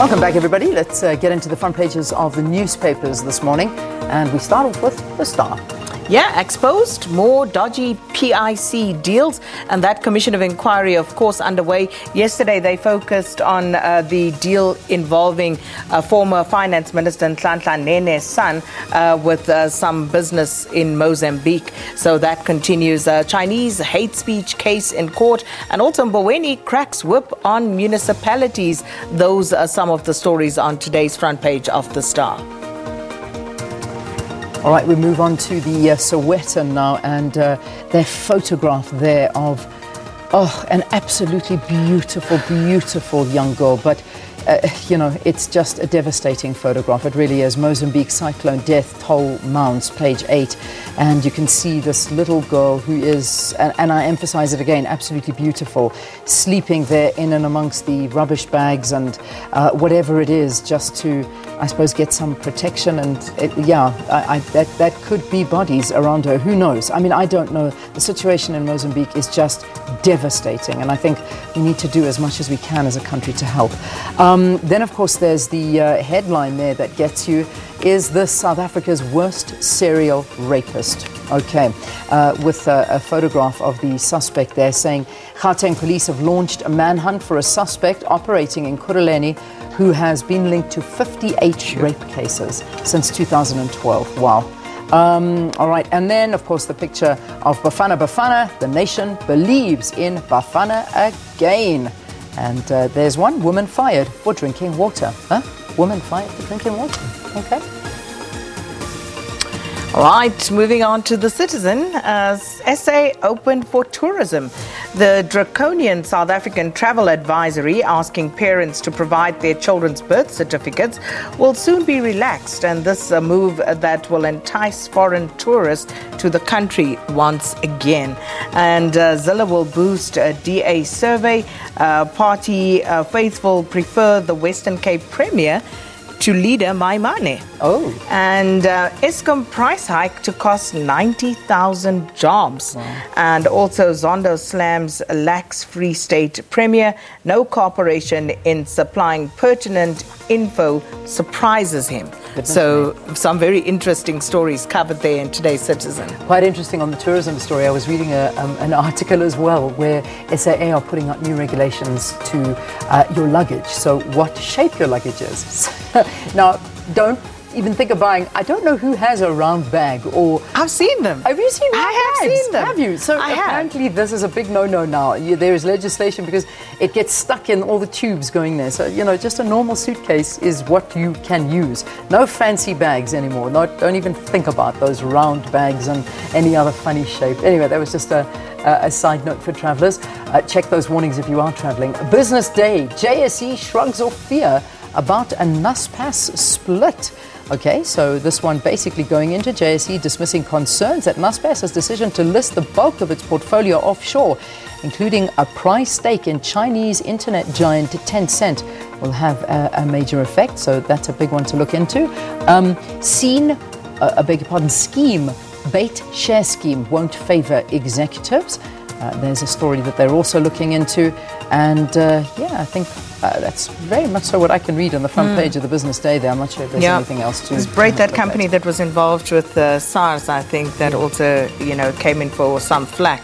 Welcome back, everybody. Let's get into the front pages of the newspapers this morning. And we start off with The Star. Yeah, exposed more dodgy PIC deals, and that commission of inquiry, of course, underway. Yesterday, they focused on the deal involving former Finance Minister Nhlanhla Nene's son with some business in Mozambique. So that continues. Chinese hate speech case in court, and also Mboweni cracks whip on municipalities. Those are some of the stories on today's front page of The Star. All right, we move on to the Sowetan now, and their photograph there of, an absolutely beautiful, beautiful young girl. But, it's just a devastating photograph. It really is. Mozambique cyclone death toll mounts, page 8. And you can see this little girl who is, and I emphasize it again, absolutely beautiful, sleeping there in and amongst the rubbish bags and whatever it is, just to, I suppose, get some protection. And that could be bodies around her. Who knows? I mean, I don't know. The situation in Mozambique is just devastating, and I think we need to do as much as we can as a country to help. Then, of course, there's the headline there that gets you: is this South Africa's worst serial rapist? Okay, with a photograph of the suspect there, saying Gauteng police have launched a manhunt for a suspect operating in Kuruleni who has been linked to 58 rape cases since 2012. Wow. All right, and then, of course, the picture of Bafana. The nation believes in Bafana again. And there's one woman fired for drinking water. Huh? Woman fired for drinking water. Okay. All right, moving on to The Citizen. SA open for tourism. The draconian South African travel advisory asking parents to provide their children's birth certificates will soon be relaxed, and this is a move that will entice foreign tourists to the country once again. And Zilla will boost a DA survey. Party faithful prefer the Western Cape Premier to leader Maimane. Oh. And Eskom price hike to cost 90,000 jobs. Wow. And also Zondo slams lax Free State Premier. No cooperation in supplying pertinent info surprises him. So some very interesting stories covered there in today's Citizen. Quite interesting on the tourism story. I was reading an article as well where SAA are putting out new regulations to your luggage. So what shape your luggage is. Now, don't even think of buying. I don't know who has a round bag or... I've seen them. Have you seen round I have bags? seen them. Have you? So apparently this is a big no-no now. There is legislation because it gets stuck in all the tubes going there. So, just a normal suitcase is what you can use. No fancy bags anymore. Don't even think about those round bags and any other funny shape. Anyway, that was just a side note for travellers. Check those warnings if you are travelling. Business Day. JSE shrugs off fear about a NASPAS split. Okay, so this one basically going into JSE dismissing concerns that NASPAS's decision to list the bulk of its portfolio offshore, including a prize stake in Chinese internet giant Tencent, will have a major effect. So that's a big one to look into. Scheme, bait share scheme won't favour executives. There's a story that they're also looking into. And I think that's very much so what I can read on the front page of the Business Day there. I'm not sure if there's anything else to... It's great, that company that was involved with SARS, I think, that also, came in for some flack.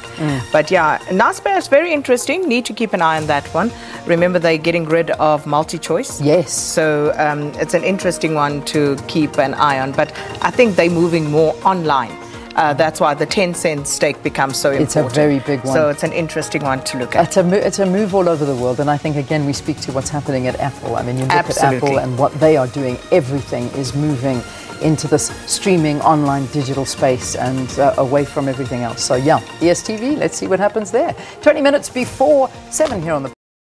But NASPA is very interesting. Need to keep an eye on that one. Remember, they're getting rid of multi-choice. Yes. So it's an interesting one to keep an eye on. But I think they're moving more online. That's why the 10-cent stake becomes so important. It's a very big one. So it's an interesting one to look at. It's a move all over the world. And I think, again, we speak to what's happening at Apple. I mean, you look at Apple and what they are doing. Everything is moving into this streaming online digital space and away from everything else. So, ESTV, let's see what happens there. 20 minutes before 7 here on the